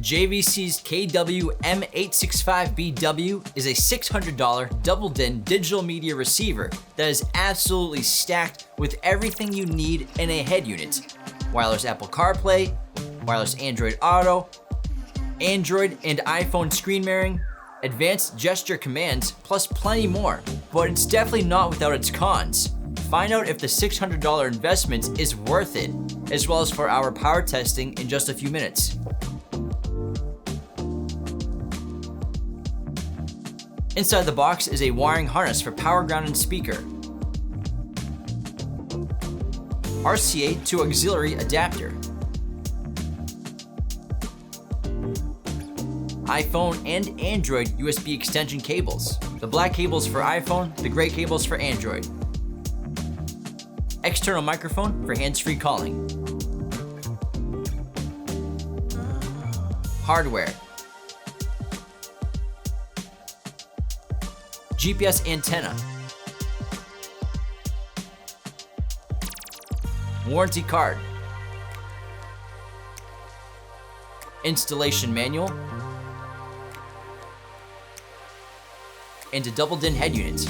JVC's KW-M865BW is a $600 double-DIN digital media receiver that is absolutely stacked with everything you need in a head unit. Wireless Apple CarPlay, wireless Android Auto, Android and iPhone screen mirroring, advanced gesture commands, plus plenty more. But it's definitely not without its cons. Find out if the $600 investment is worth it, as well as for our power testing in just a few minutes. Inside the box is a wiring harness for power ground and speaker, RCA to auxiliary adapter, iPhone and Android USB extension cables. The black cables for iPhone, the gray cables for Android. External microphone for hands-free calling. Hardware. GPS antenna. Warranty card. Installation manual. And a double-DIN head unit.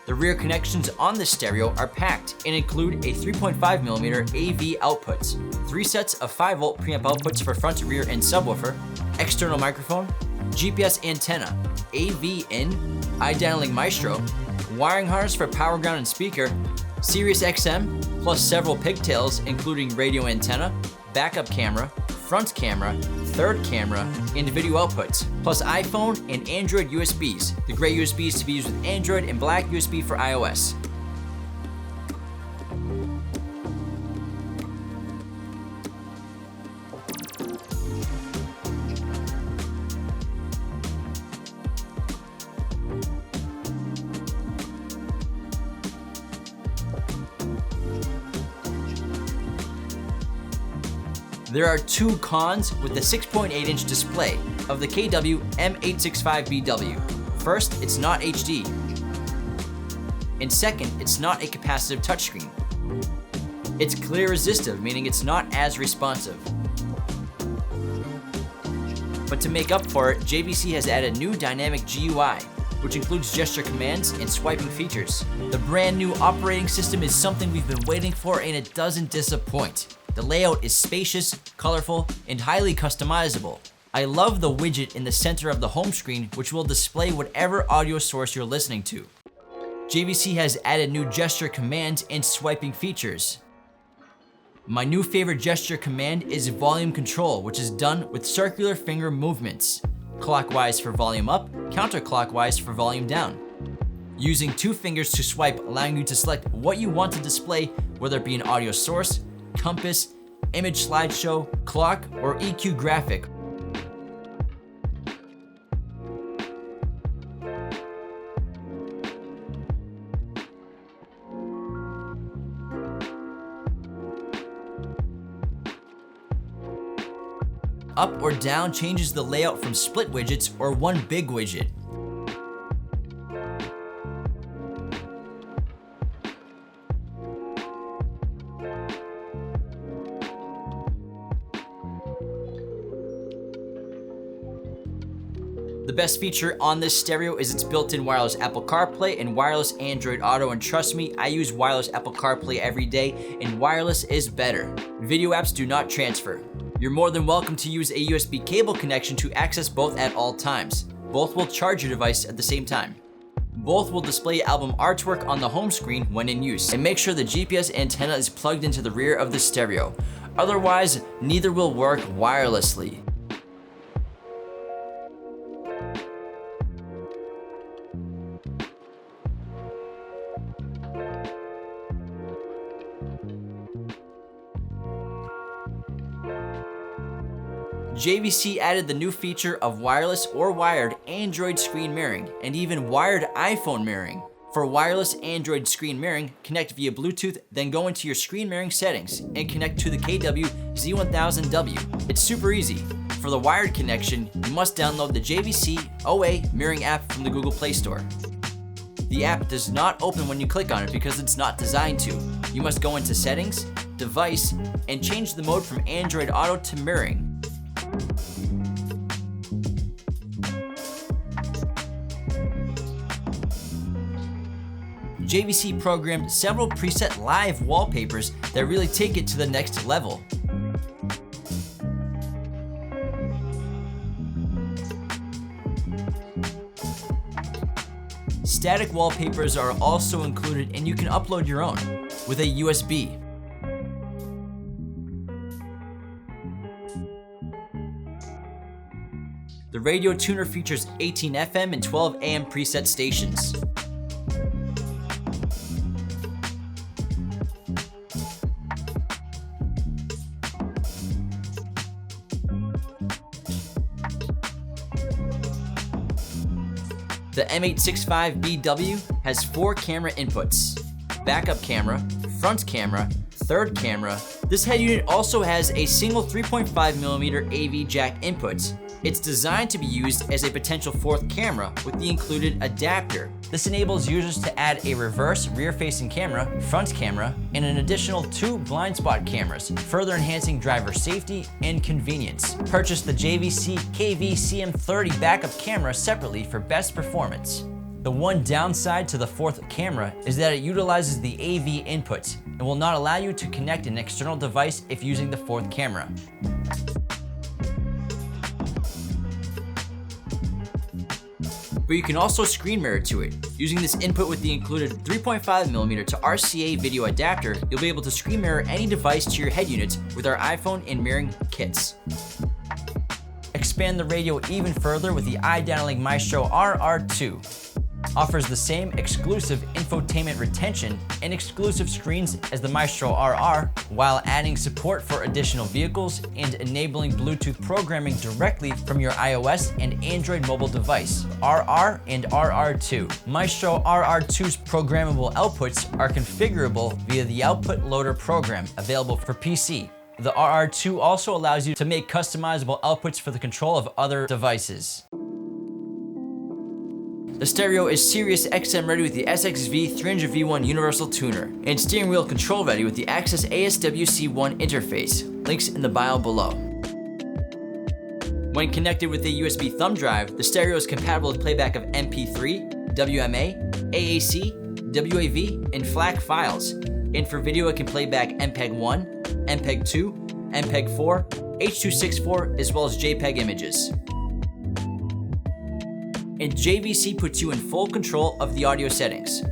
The rear connections on the stereo are packed and include a 3.5mm AV outputs, 3 sets of 5V preamp outputs for front, rear, and subwoofer, external microphone, GPS antenna, AV in, iDialing Maestro, wiring harness for power ground and speaker, Sirius XM, plus several pigtails including radio antenna, backup camera, front camera, third camera, and video outputs, plus iPhone and Android USBs. The gray USBs to be used with Android and black USB for iOS. There are 2 cons with the 6.8-inch display of the KW-M865BW. First, it's not HD. And second, it's not a capacitive touchscreen. It's clear resistive, meaning it's not as responsive. But to make up for it, JVC has added new dynamic GUI, which includes gesture commands and swiping features. The brand new operating system is something we've been waiting for, and it doesn't disappoint. The layout is spacious, colorful, and highly customizable. I love the widget in the center of the home screen, which will display whatever audio source you're listening to. JVC has added new gesture commands and swiping features. My new favorite gesture command is volume control, which is done with circular finger movements. Clockwise for volume up, counterclockwise for volume down. Using 2 fingers to swipe, allowing you to select what you want to display, whether it be an audio source, compass, image slideshow, clock, or EQ graphic. Up or down changes the layout from split widgets or one big widget. The best feature on this stereo is its built-in wireless Apple CarPlay and wireless Android Auto, and trust me, I use wireless Apple CarPlay every day, and wireless is better. Video apps do not transfer. You're more than welcome to use a USB cable connection to access both at all times. Both will charge your device at the same time. Both will display album artwork on the home screen when in use. And make sure the GPS antenna is plugged into the rear of the stereo. Otherwise, neither will work wirelessly. JVC added the new feature of wireless or wired Android screen mirroring and even wired iPhone mirroring. For wireless Android screen mirroring, connect via Bluetooth, then go into your screen mirroring settings and connect to the KW-Z1000W. It's super easy. for the wired connection, you must download the JVC OA mirroring app from the Google Play Store. The app does not open when you click on it because it's not designed to. You must go into Settings, Device, and change the mode from Android Auto to mirroring. JVC programmed several preset live wallpapers that really take it to the next level. Static wallpapers are also included, and you can upload your own with a USB. The radio tuner features 18 FM and 12 AM preset stations. The M865BW has 4 camera inputs: backup camera, front camera, third camera. This head unit also has a single 3.5mm AV jack input. It's designed to be used as a potential 4th camera with the included adapter. This enables users to add a reverse rear-facing camera, front camera, and an additional 2 blind spot cameras, further enhancing driver safety and convenience. Purchase the JVC KW-M865BW backup camera separately for best performance. The one downside to the 4th camera is that it utilizes the AV inputs and will not allow you to connect an external device if using the 4th camera. But you can also screen mirror to it. Using this input with the included 3.5mm to RCA video adapter, you'll be able to screen mirror any device to your head unit with our iPhone and mirroring kits. Expand the radio even further with the iDownlink Maestro RR2. Offers the same exclusive infotainment retention and exclusive screens as the Maestro RR, while adding support for additional vehicles and enabling Bluetooth programming directly from your iOS and Android mobile device. RR and RR2. Maestro RR2's programmable outputs are configurable via the Output Loader program available for PC. The RR2 also allows you to make customizable outputs for the control of other devices. The stereo is Sirius XM ready with the SXV 300V1 universal tuner, and steering wheel control ready with the Access ASWC1 interface. Links in the bio below. When connected with a USB thumb drive, the stereo is compatible with playback of MP3, WMA, AAC, WAV, and FLAC files. And for video, it can play back MPEG-1, MPEG-2, MPEG-4, H.264, as well as JPEG images. And JVC puts you in full control of the audio settings.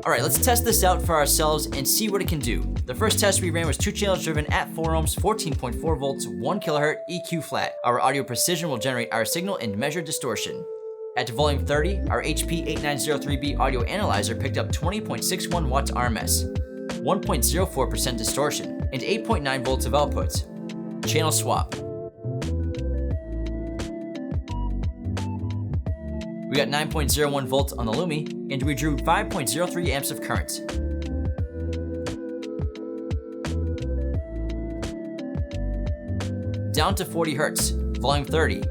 Alright, let's test this out for ourselves and see what it can do. The first test we ran was 2 channels driven at 4 ohms, 14.4 volts, 1 kHz EQ flat. Our audio precision will generate our signal and measure distortion. At volume 30, our HP 8903B audio analyzer picked up 20.61 watts RMS, 1.04% distortion, and 8.9 volts of output. Channel swap. We got 9.01 volts on the Lumi, and we drew 5.03 amps of current. Down to 40 Hertz, volume 30.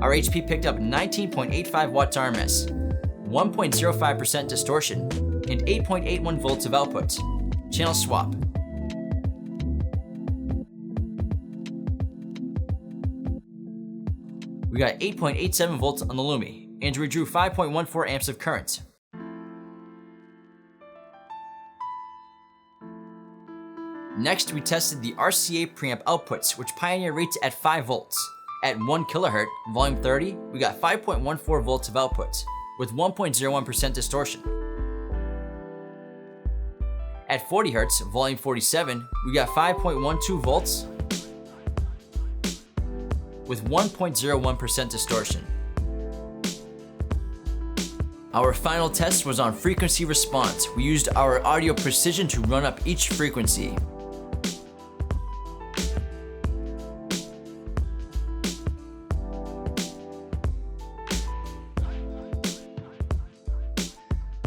Our HP picked up 19.85 watts RMS, 1.05% distortion, and 8.81 volts of output. Channel swap. we got 8.87 volts on the Lumi, and we drew 5.14 amps of current. Next, we tested the Rca Preamp Outputs, which Pioneer rates at 5 volts. At 1 kHz, volume 30, we got 5.14 volts of output, with 1.01% distortion. At 40 Hz, volume 47, we got 5.12 volts, with 1.01% distortion. Our final test was on frequency response. We used our audio precision to run up each frequency.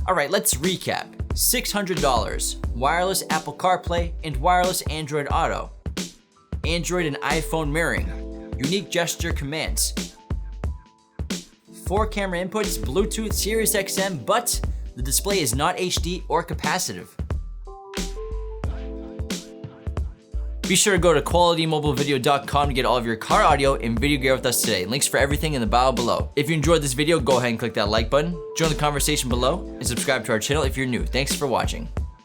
Alright, let's recap. $600, wireless Apple CarPlay and wireless Android Auto, Android and iPhone mirroring, unique gesture commands, 4 camera inputs, Bluetooth, Sirius XM, but the display is not HD or capacitive. Be sure to go to qualitymobilevideo.com to get all of your car audio and video gear with us today. Links for everything in the bio below. If you enjoyed this video, go ahead and click that like button, join the conversation below, and subscribe to our channel if you're new. Thanks for watching.